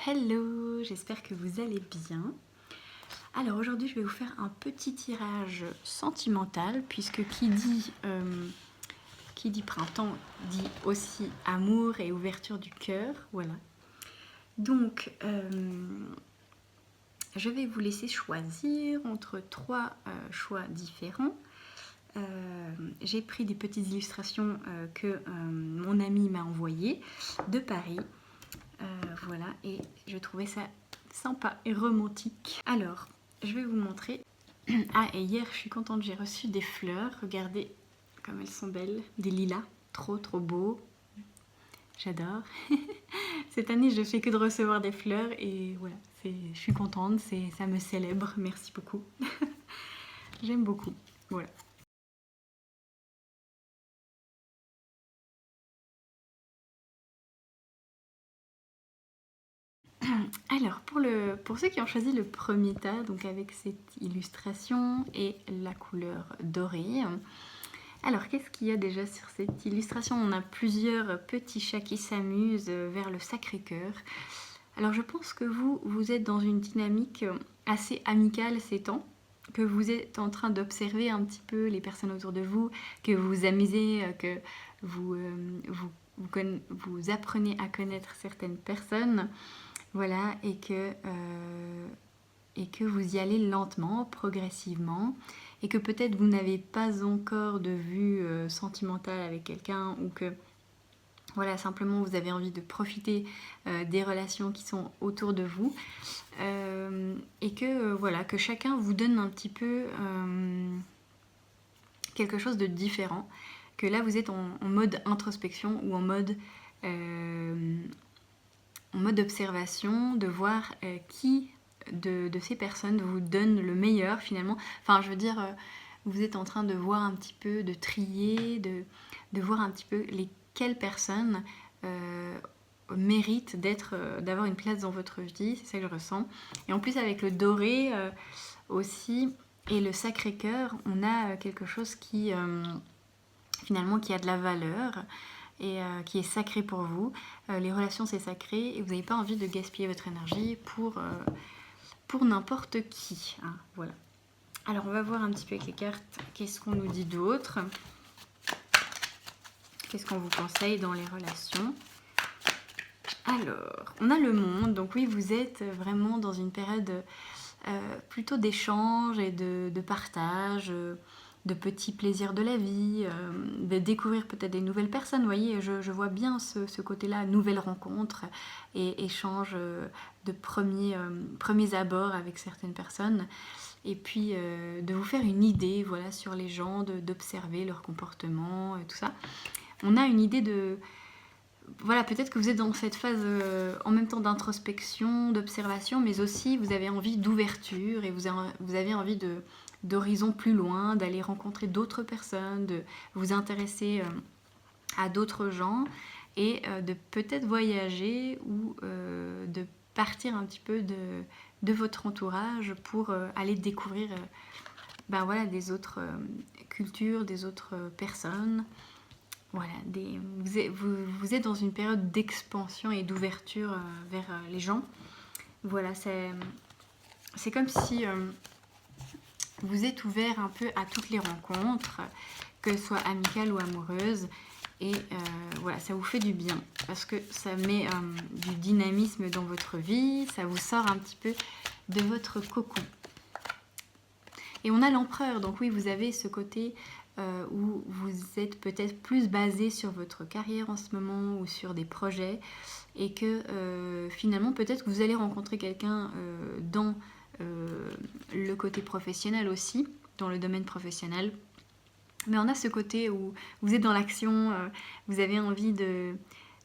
Hello, j'espère que vous allez bien. Alors aujourd'hui je vais vous faire un petit tirage sentimental puisque qui dit printemps dit aussi amour et ouverture du cœur, voilà. Donc je vais vous laisser choisir entre trois choix différents. J'ai pris des petites illustrations que mon ami m'a envoyées de Paris. Voilà, et je trouvais ça sympa et romantique. Alors, je vais vous montrer. Ah, et hier, je suis contente, j'ai reçu des fleurs. Regardez comme elles sont belles. Des lilas, trop beaux. J'adore. Cette année, je fais que de recevoir des fleurs et voilà, je suis contente, ça me célèbre. Merci beaucoup. J'aime beaucoup. Voilà. Alors, pour ceux qui ont choisi le premier tas, donc avec cette illustration et la couleur dorée, alors qu'est-ce qu'il y a déjà sur cette illustration? On a plusieurs petits chats qui s'amusent vers le Sacré-Cœur. Alors je pense que vous êtes dans une dynamique assez amicale ces temps, que vous êtes en train d'observer un petit peu les personnes autour de vous, que vous vous amusez, que vous apprenez à connaître certaines personnes. Voilà, et que vous y allez lentement, progressivement, et que peut-être vous n'avez pas encore de vue sentimentale avec quelqu'un, ou que voilà, simplement vous avez envie de profiter des relations qui sont autour de vous, et que voilà, que chacun vous donne un petit peu quelque chose de différent, que là vous êtes en mode introspection ou en mode observation, de voir qui de ces personnes vous donne le meilleur finalement. Enfin, je veux dire, vous êtes en train de voir un petit peu, de trier, de voir un petit peu quelles personnes méritent d'avoir une place dans votre vie. C'est ça que je ressens. Et en plus, avec le doré aussi et le Sacré-Cœur, on a quelque chose qui finalement qui a de la valeur et qui est sacré pour vous. Les relations, c'est sacré et vous n'avez pas envie de gaspiller votre énergie pour n'importe qui. Hein, voilà. Alors, on va voir un petit peu avec les cartes qu'est-ce qu'on nous dit d'autre. Qu'est-ce qu'on vous conseille dans les relations? Alors, on a le monde. Donc oui, vous êtes vraiment dans une période plutôt d'échange et de partage, de petits plaisirs de la vie, de découvrir peut-être des nouvelles personnes. Vous voyez, je vois bien ce côté-là, nouvelles rencontres et échanges de premiers abords avec certaines personnes. Et puis de vous faire une idée, voilà, sur les gens, d'observer leur comportement et tout ça. On a une idée de... Voilà, peut-être que vous êtes dans cette phase en même temps d'introspection, d'observation, mais aussi vous avez envie d'ouverture et vous avez envie d'horizons plus loin, d'aller rencontrer d'autres personnes, de vous intéresser à d'autres gens et de peut-être voyager ou de partir un petit peu de votre entourage pour aller découvrir ben voilà, des autres cultures, des autres personnes. Voilà, vous êtes dans une période d'expansion et d'ouverture vers les gens. Voilà, c'est comme si vous êtes ouvert un peu à toutes les rencontres, que ce soit amicales ou amoureuses. Et voilà, ça vous fait du bien parce que ça met du dynamisme dans votre vie, ça vous sort un petit peu de votre cocon. Et on a l'empereur, donc oui, vous avez ce côté où vous êtes peut-être plus basé sur votre carrière en ce moment ou sur des projets et que finalement peut-être que vous allez rencontrer quelqu'un dans le côté professionnel aussi, dans le domaine professionnel. Mais on a ce côté où vous êtes dans l'action, vous avez envie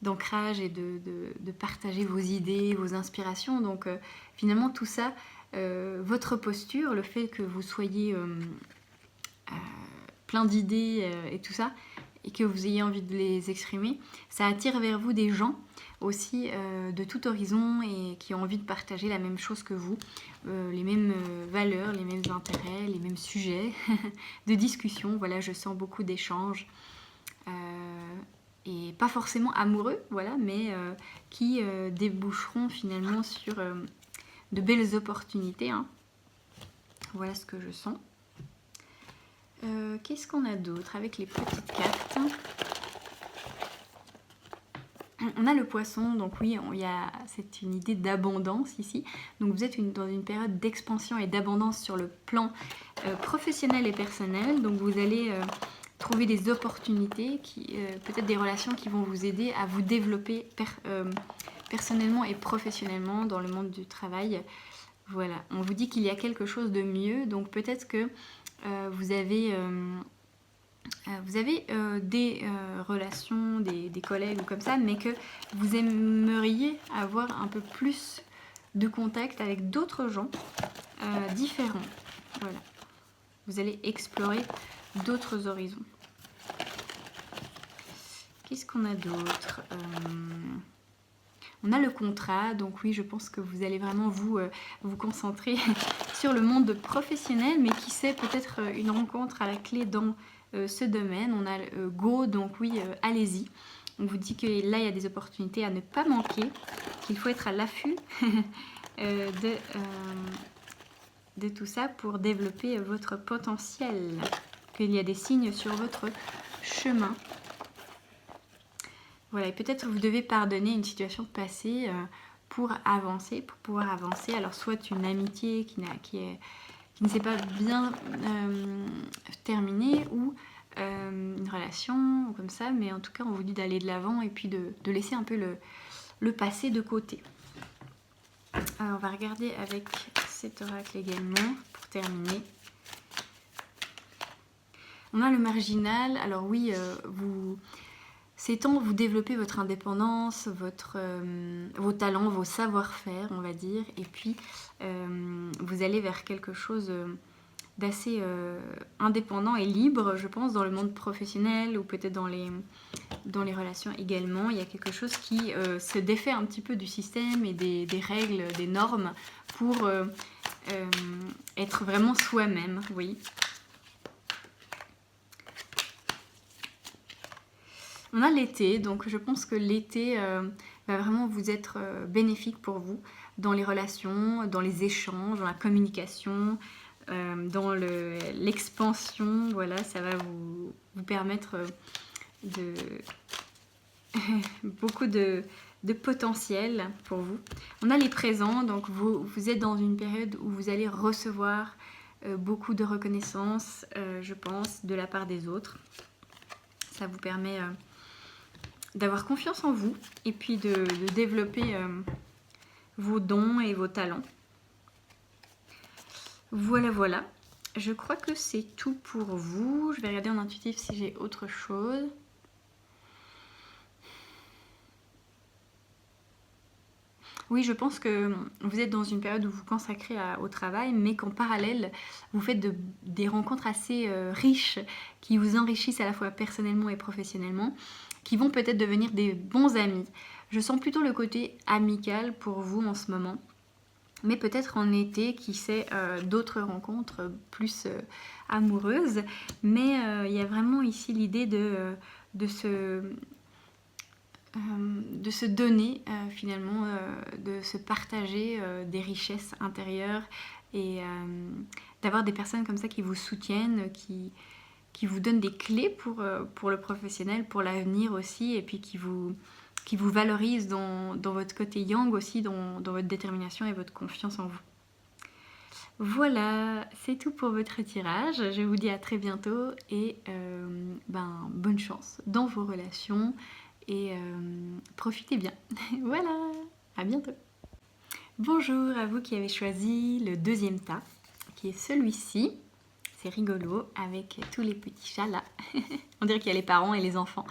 d'ancrage et de partager vos idées, vos inspirations. Donc finalement tout ça, votre posture, le fait que vous soyez plein d'idées et tout ça, et que vous ayez envie de les exprimer, ça attire vers vous des gens aussi de tout horizon et qui ont envie de partager la même chose que vous, les mêmes valeurs, les mêmes intérêts, les mêmes sujets de discussion. Voilà, je sens beaucoup d'échanges et pas forcément amoureux, voilà, mais qui déboucheront finalement sur de belles opportunités, hein. Voilà ce que je sens. Qu'est-ce qu'on a d'autre avec les petites cartes? On a le poisson, donc oui, c'est une idée d'abondance ici. Donc vous êtes dans une période d'expansion et d'abondance sur le plan professionnel et personnel. Donc vous allez trouver des opportunités, peut-être des relations qui vont vous aider à vous développer personnellement et professionnellement dans le monde du travail. Voilà, on vous dit qu'il y a quelque chose de mieux, donc peut-être que vous avez des relations, des collègues ou comme ça, mais que vous aimeriez avoir un peu plus de contact avec d'autres gens différents. Voilà. Vous allez explorer d'autres horizons. Qu'est-ce qu'on a d'autre? On a le contrat, donc oui, je pense que vous allez vraiment vous concentrer sur le monde professionnel, mais qui sait, peut-être une rencontre à la clé dans ce domaine. On a Go, donc oui, allez-y. On vous dit que là, il y a des opportunités à ne pas manquer, qu'il faut être à l'affût de tout ça pour développer votre potentiel, qu'il y a des signes sur votre chemin. Voilà, et peut-être vous devez pardonner une situation passée pour pouvoir avancer. Alors soit une amitié qui ne s'est pas bien terminée, ou une relation, ou comme ça, mais en tout cas on vous dit d'aller de l'avant et puis de laisser un peu le passé de côté. Alors on va regarder avec cet oracle également pour terminer. On a le marginal. Alors oui, ces temps, vous développez votre indépendance, vos talents, vos savoir-faire, on va dire, et puis vous allez vers quelque chose d'assez indépendant et libre, je pense, dans le monde professionnel ou peut-être dans les relations également. Il y a quelque chose qui se défait un petit peu du système et des règles, des normes pour être vraiment soi-même, oui. On a l'été, donc je pense que l'été va vraiment vous être bénéfique pour vous dans les relations, dans les échanges, dans la communication, dans l'expansion. Voilà, ça va vous permettre de beaucoup de potentiel pour vous. On a les présents, donc vous êtes dans une période où vous allez recevoir beaucoup de reconnaissance, je pense, de la part des autres. Ça vous permet d'avoir confiance en vous et puis de développer vos dons et vos talents. Voilà, voilà. Je crois que c'est tout pour vous. Je vais regarder en intuitif si j'ai autre chose. Oui, je pense que vous êtes dans une période où vous vous consacrez au travail, mais qu'en parallèle, vous faites des rencontres assez riches qui vous enrichissent à la fois personnellement et professionnellement, qui vont peut-être devenir des bons amis. Je sens plutôt le côté amical pour vous en ce moment, mais peut-être en été, qui sait, d'autres rencontres plus amoureuses. Mais il y a vraiment ici l'idée de se donner finalement, de se partager des richesses intérieures et d'avoir des personnes comme ça qui vous soutiennent, qui vous donnent des clés pour le professionnel, pour l'avenir aussi, et puis qui vous valorisent dans votre côté yang aussi, dans votre détermination et votre confiance en vous. Voilà, c'est tout pour votre tirage. Je vous dis à très bientôt et bonne chance dans vos relations et profitez bien. Voilà, à bientôt. Bonjour à vous qui avez choisi le deuxième tas, qui est celui-ci. C'est rigolo avec tous les petits chats là. On dirait qu'il y a les parents et les enfants.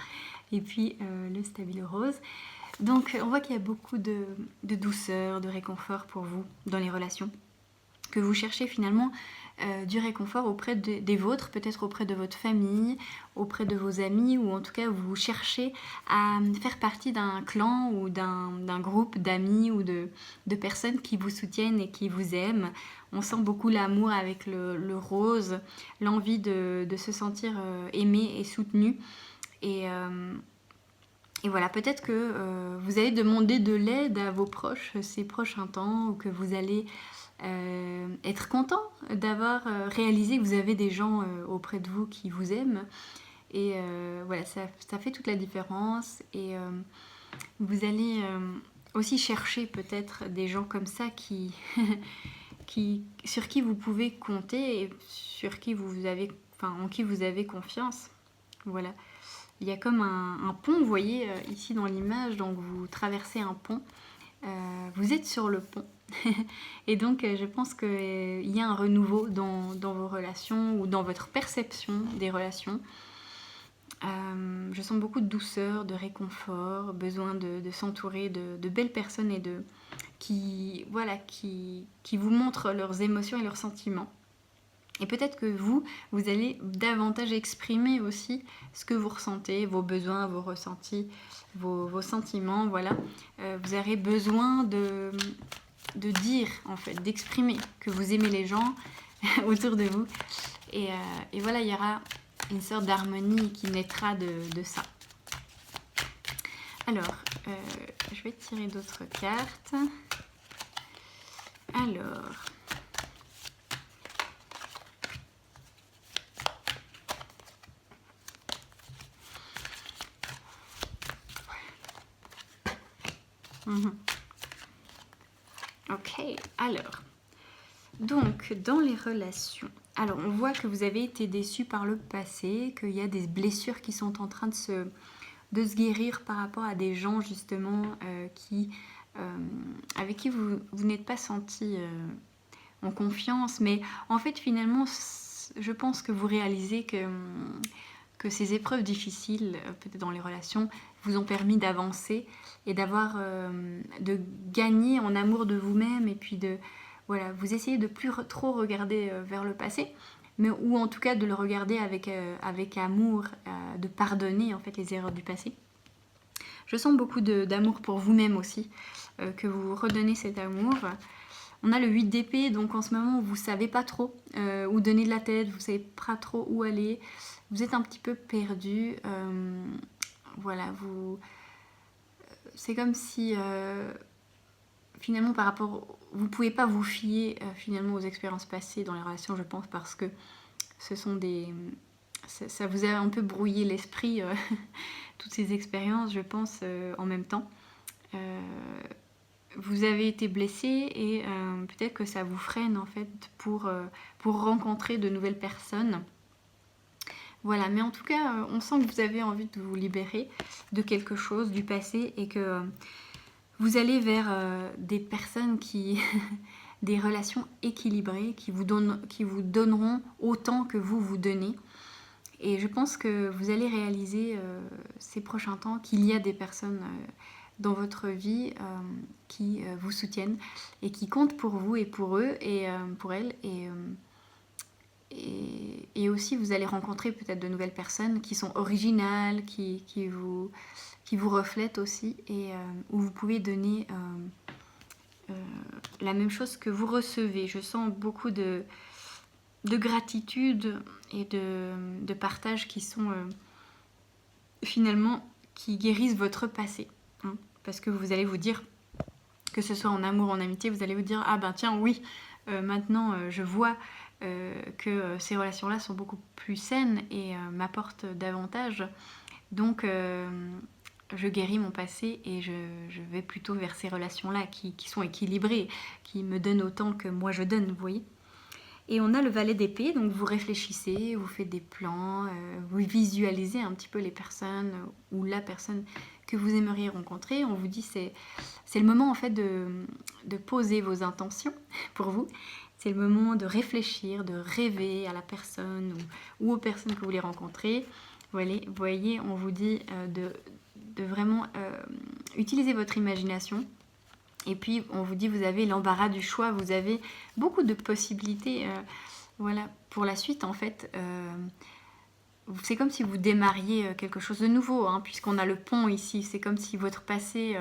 Et puis le stabilo rose. Donc on voit qu'il y a beaucoup de douceur, de réconfort pour vous dans les relations. Que vous cherchez finalement du réconfort auprès des vôtres, peut-être auprès de votre famille, auprès de vos amis, ou en tout cas vous cherchez à faire partie d'un clan ou d'un groupe d'amis ou de personnes qui vous soutiennent et qui vous aiment. On sent beaucoup l'amour avec le rose, l'envie de se sentir aimé et soutenu. Et Et voilà, peut-être que vous allez demander de l'aide à vos proches ces prochains temps, ou que vous allez être content d'avoir réalisé que vous avez des gens auprès de vous qui vous aiment. Et voilà, ça fait toute la différence. Et vous allez aussi chercher peut-être des gens comme ça sur qui vous pouvez compter et sur qui en qui vous avez confiance. Voilà. Il y a comme un pont, vous voyez ici dans l'image, donc vous traversez un pont. Vous êtes sur le pont. Et donc je pense qu'il y a un renouveau dans vos relations ou dans votre perception des relations. Je sens beaucoup de douceur, de réconfort, besoin de s'entourer de belles personnes et qui vous montrent leurs émotions et leurs sentiments. Et peut-être que vous allez davantage exprimer aussi ce que vous ressentez, vos besoins, vos ressentis, vos sentiments, voilà. Vous aurez besoin de dire, en fait, d'exprimer que vous aimez les gens autour de vous. Et voilà, il y aura une sorte d'harmonie qui naîtra de ça. Alors, je vais tirer d'autres cartes. Alors... Ok, alors, donc dans les relations, alors on voit que vous avez été déçus par le passé, qu'il y a des blessures qui sont en train de se guérir par rapport à des gens justement avec qui vous n'êtes pas senti en confiance, mais en fait finalement je pense que vous réalisez que ces épreuves difficiles, peut-être dans les relations, vous ont permis d'avancer et de gagner en amour de vous-même, et puis voilà, vous essayez de plus trop regarder vers le passé, ou en tout cas de le regarder avec amour, de pardonner en fait les erreurs du passé. Je sens beaucoup d'amour pour vous-même aussi, que vous redonnez cet amour. On a le 8 d'épée, donc en ce moment vous ne savez pas trop où donner de la tête, vous ne savez pas trop où aller, vous êtes un petit peu perdu. Voilà, c'est comme si finalement vous ne pouvez pas vous fier finalement aux expériences passées dans les relations, je pense, parce que ça vous a un peu brouillé l'esprit, toutes ces expériences, je pense, en même temps. Vous avez été blessé et peut-être que ça vous freine en fait pour rencontrer de nouvelles personnes. Voilà, mais en tout cas, on sent que vous avez envie de vous libérer de quelque chose du passé et que vous allez vers des personnes des relations équilibrées qui vous donneront autant que vous donnez. Et je pense que vous allez réaliser ces prochains temps qu'il y a des personnes dans votre vie qui vous soutiennent et qui comptent pour vous et pour eux et pour elles. Et aussi, vous allez rencontrer peut-être de nouvelles personnes qui sont originales, qui vous reflètent aussi, et où vous pouvez donner la même chose que vous recevez. Je sens beaucoup de gratitude et de partage qui sont finalement qui guérissent votre passé. Hein, parce que vous allez vous dire, que ce soit en amour ou en amitié, vous allez vous dire, ah ben tiens, oui, maintenant je vois que ces relations-là sont beaucoup plus saines et m'apportent davantage. Donc je guéris mon passé et je vais plutôt vers ces relations-là qui sont équilibrées, qui me donnent autant que moi je donne, vous voyez. Et on a le valet d'épée, donc vous réfléchissez, vous faites des plans, vous visualisez un petit peu les personnes ou la personne que vous aimeriez rencontrer. On vous dit c'est le moment en fait de poser vos intentions pour vous. C'est le moment de réfléchir, de rêver à la personne ou aux personnes que vous voulez rencontrer. Vous voyez, on vous dit de vraiment utiliser votre imagination. Et puis, on vous dit, vous avez l'embarras du choix, vous avez beaucoup de possibilités voilà, pour la suite, en fait. C'est comme si vous démarriez quelque chose de nouveau, hein, puisqu'on a le pont ici. C'est comme si votre passé,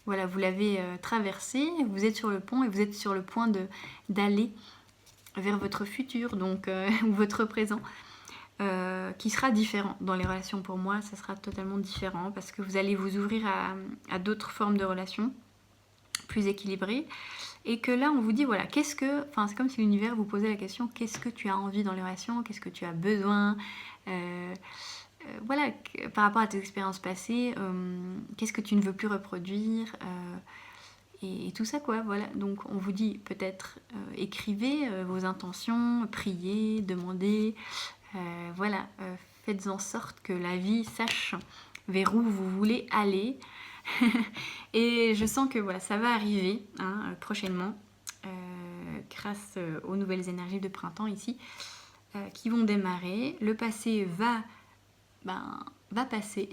voilà, vous l'avez traversé, vous êtes sur le pont et vous êtes sur le point d'aller vers votre futur, donc, ou votre présent. qui sera différent. Dans les relations, pour moi, ça sera totalement différent parce que vous allez vous ouvrir à d'autres formes de relations plus équilibrées. Et que là, on vous dit, voilà, c'est comme si l'univers vous posait la question, qu'est-ce que tu as envie dans les relations, qu'est-ce que tu as besoin, voilà, par rapport à tes expériences passées, qu'est-ce que tu ne veux plus reproduire, et tout ça, quoi, voilà. Donc, on vous dit, peut-être, écrivez vos intentions, priez, demandez, voilà, faites en sorte que la vie sache vers où vous voulez aller. Et je sens que voilà, ça va arriver prochainement, grâce aux nouvelles énergies de printemps ici, qui vont démarrer. Le passé va passer,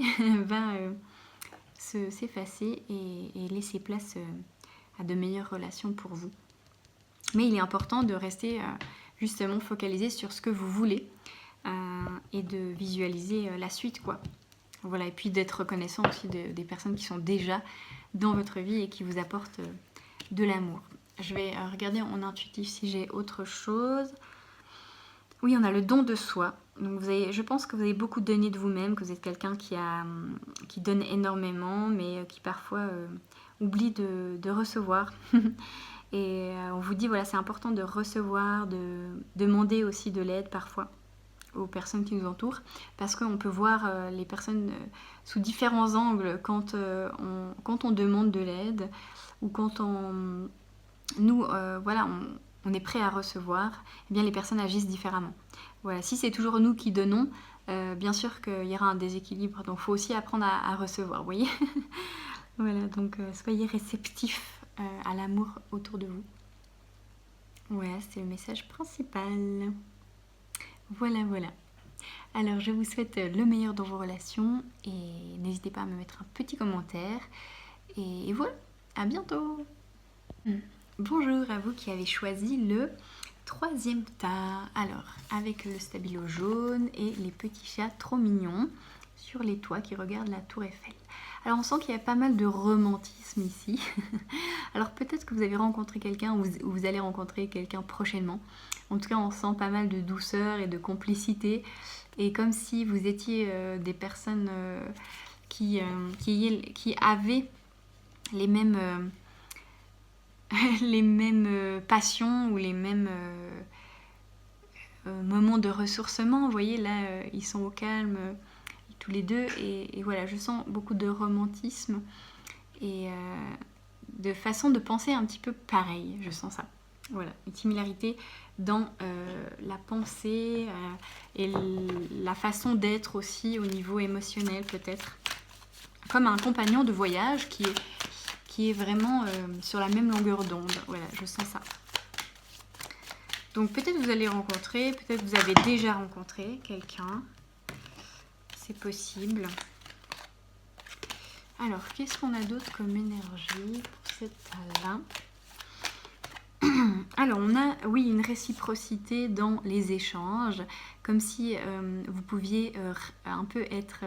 va s'effacer et laisser place à de meilleures relations pour vous. Mais il est important de rester justement focalisé sur ce que vous voulez et de visualiser la suite, quoi. Voilà, et puis d'être reconnaissant aussi des personnes qui sont déjà dans votre vie et qui vous apportent de l'amour. Je vais regarder en intuitif si j'ai autre chose. Oui, on a le don de soi. Donc je pense que vous avez beaucoup donné de vous-même, que vous êtes quelqu'un qui donne énormément, mais qui parfois oublie de recevoir. Et on vous dit, voilà, c'est important de recevoir, de demander aussi de l'aide parfois aux personnes qui nous entourent, parce qu'on peut voir les personnes sous différents angles quand on demande de l'aide ou quand on est prêt à recevoir, eh bien les personnes agissent différemment. Voilà, si c'est toujours nous qui donnons, bien sûr qu'il y aura un déséquilibre, donc il faut aussi apprendre à recevoir, vous voyez. Voilà, donc soyez réceptifs à l'amour autour de vous. Voilà, c'est le message principal. Voilà. Alors, je vous souhaite le meilleur dans vos relations et n'hésitez pas à me mettre un petit commentaire. Et voilà, à bientôt. Bonjour à vous qui avez choisi le 3e tas. Alors, avec le stabilo jaune et les petits chats trop mignons sur les toits qui regardent la tour Eiffel. Alors, on sent qu'il y a pas mal de romantisme ici. Alors, peut-être que vous avez rencontré quelqu'un ou vous allez rencontrer quelqu'un prochainement. En tout cas, on sent pas mal de douceur et de complicité. Et comme si vous étiez des personnes qui avaient les mêmes, les mêmes passions ou les mêmes moments de ressourcement. Vous voyez, là, ils sont au calme tous les deux. Et voilà, je sens beaucoup de romantisme et de façon de penser un petit peu pareil. Je sens ça. Voilà, une similarité dans la pensée et la façon d'être aussi au niveau émotionnel peut-être. Comme un compagnon de voyage qui est vraiment sur la même longueur d'onde. Voilà, je sens ça. Donc peut-être vous allez rencontrer, peut-être vous avez déjà rencontré quelqu'un. C'est possible. Alors, qu'est-ce qu'on a d'autre comme énergie pour cette tas-là ? Alors, on a, oui, une réciprocité dans les échanges, comme si vous pouviez un peu être...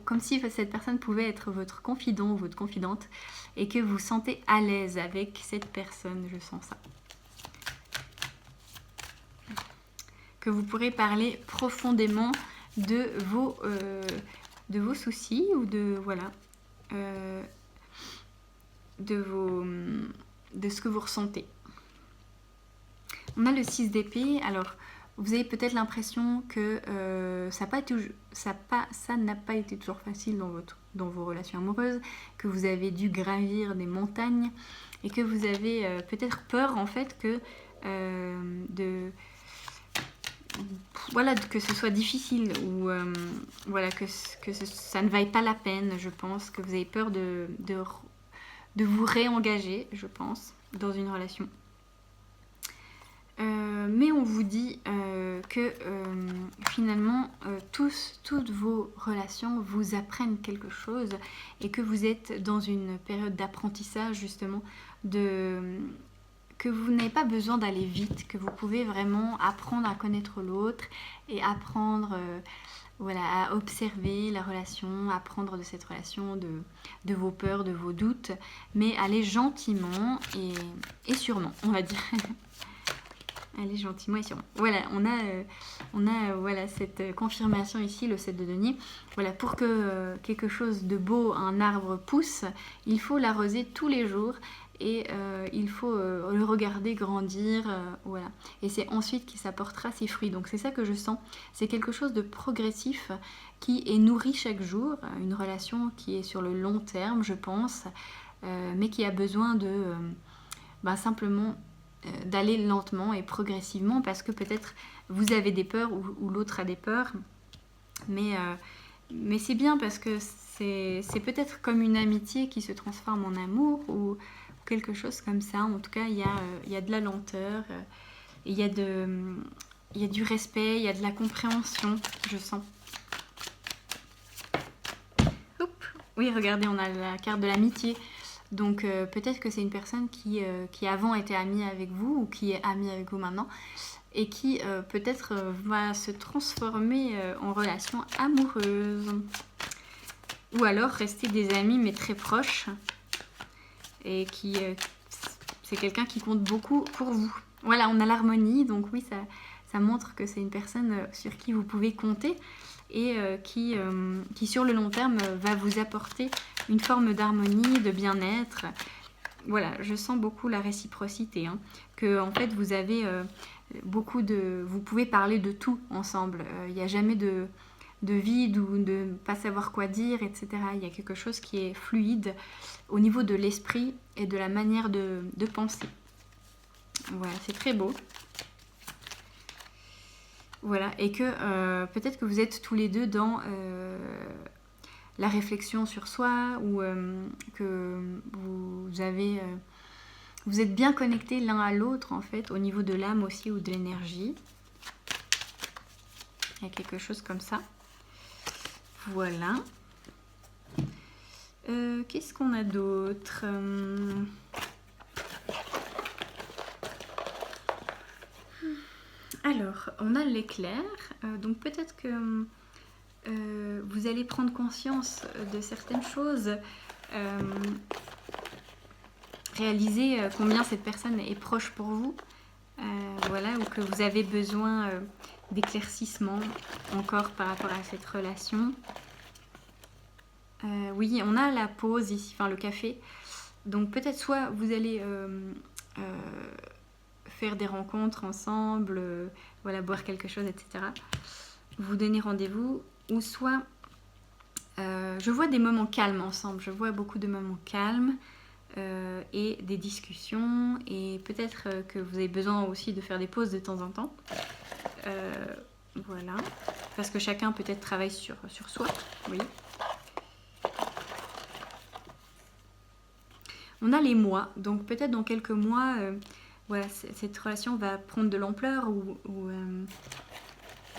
comme si cette personne pouvait être votre confident ou votre confidente et que vous vous sentez à l'aise avec cette personne, je sens ça. Que vous pourrez parler profondément de vos soucis ou de ce que vous ressentez. On a le 6 d'épée. Alors, vous avez peut-être l'impression que ça n'a pas été toujours facile dans vos relations amoureuses, que vous avez dû gravir des montagnes et que vous avez peut-être peur en fait que que ce soit difficile ou ça ne vaille pas la peine, je pense, que vous avez peur de vous réengager, je pense, dans une relation. Mais on vous dit que finalement, toutes vos relations vous apprennent quelque chose et que vous êtes dans une période d'apprentissage, justement, que vous n'avez pas besoin d'aller vite, que vous pouvez vraiment apprendre à connaître l'autre et apprendre à observer la relation, apprendre de cette relation, de vos peurs, de vos doutes, mais aller gentiment et sûrement, on va dire. Allez gentiment et sûrement. Voilà, on a voilà, cette confirmation ici, le 7 de denier. Voilà, pour que quelque chose de beau, un arbre pousse, il faut l'arroser tous les jours et il faut le regarder grandir. Voilà. Et c'est ensuite qu'il s'apportera ses fruits. Donc c'est ça que je sens. C'est quelque chose de progressif qui est nourri chaque jour, une relation qui est sur le long terme, je pense, mais qui a besoin de simplement d'aller lentement et progressivement parce que peut-être vous avez des peurs ou l'autre a des peurs, mais c'est bien parce que c'est peut-être comme une amitié qui se transforme en amour ou quelque chose comme ça. En tout cas, il y a de la lenteur, il y a du respect, il y a de la compréhension, je sens. Oups. Oui, regardez, on a la carte de l'amitié. Donc peut-être que c'est une personne qui avant était amie avec vous ou qui est amie avec vous maintenant et qui peut-être va se transformer en relation amoureuse. Ou alors rester des amis mais très proches et qui c'est quelqu'un qui compte beaucoup pour vous. Voilà, on a l'harmonie, donc oui, ça montre que c'est une personne sur qui vous pouvez compter et qui sur le long terme va vous apporter une forme d'harmonie, de bien-être. Voilà, je sens beaucoup la réciprocité, hein, que en fait vous avez vous pouvez parler de tout ensemble. Il n'y a jamais de vide ou de ne pas savoir quoi dire, etc. Il y a quelque chose qui est fluide au niveau de l'esprit et de la manière de penser. Voilà, c'est très beau. Voilà, et que peut-être que vous êtes tous les deux dans la réflexion sur soi ou que vous êtes bien connectés l'un à l'autre en fait, au niveau de l'âme aussi ou de l'énergie. Il y a quelque chose comme ça. Voilà. Qu'est-ce qu'on a d'autre ? Alors, on a l'éclair. Donc peut-être que vous allez prendre conscience de certaines choses, réaliser combien cette personne est proche pour vous, voilà, ou que vous avez besoin d'éclaircissement encore par rapport à cette relation. Oui, on a la pause ici, enfin le café. Donc peut-être soit vous allez faire des rencontres ensemble, voilà, boire quelque chose, etc. Vous donner rendez-vous, ou soit je vois des moments calmes ensemble. Je vois beaucoup de moments calmes et des discussions, et peut-être que vous avez besoin aussi de faire des pauses de temps en temps. Voilà, parce que chacun peut-être travaille sur soi, oui. On a les mois, donc peut-être dans quelques mois, voilà, cette relation va prendre de l'ampleur ou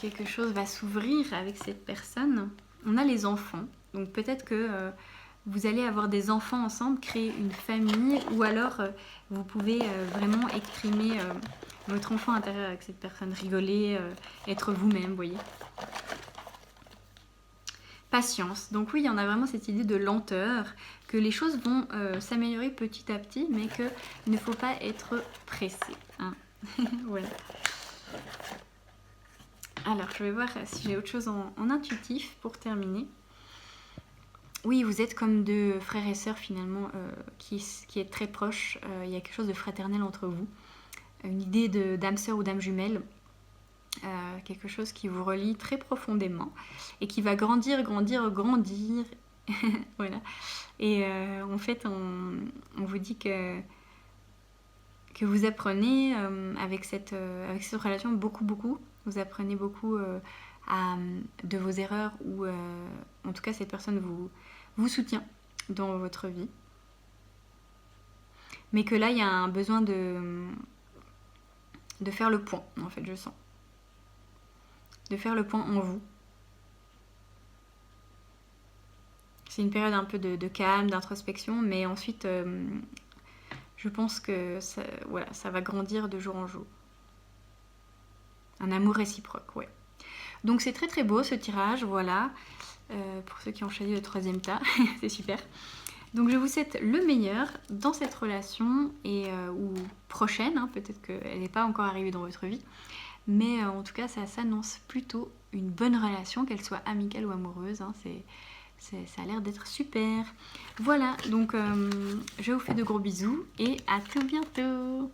quelque chose va s'ouvrir avec cette personne. On a les enfants, donc peut-être que vous allez avoir des enfants ensemble, créer une famille, ou alors vous pouvez vraiment exprimer votre enfant intérieur avec cette personne, rigoler, être vous-même, vous voyez. Patience. Donc oui, il y en a vraiment cette idée de lenteur, que les choses vont s'améliorer petit à petit, mais qu'il ne faut pas être pressé. Hein. Voilà. Alors, je vais voir si j'ai autre chose en intuitif pour terminer. Oui, vous êtes comme deux frères et sœurs finalement qui est très proche. Il y a quelque chose de fraternel entre vous. Une idée d'âme sœur ou d'âme jumelle. Quelque chose qui vous relie très profondément et qui va grandir. Voilà. Et en fait, on vous dit que vous apprenez avec cette relation beaucoup. Vous apprenez beaucoup de vos erreurs ou en tout cas cette personne vous soutient dans votre vie. Mais que là, il y a un besoin de faire le point, en fait, je sens. De faire le point en vous. C'est une période un peu de calme, d'introspection, mais ensuite, je pense que ça va grandir de jour en jour. Un amour réciproque, ouais. Donc c'est très très beau ce tirage, voilà. Pour ceux qui ont choisi le 3e tas, c'est super. Donc je vous souhaite le meilleur dans cette relation et ou prochaine, hein, peut-être qu'elle n'est pas encore arrivée dans votre vie, mais en tout cas ça s'annonce plutôt une bonne relation, qu'elle soit amicale ou amoureuse, hein, ça a l'air d'être super. Voilà, donc je vous fais de gros bisous et à tout bientôt.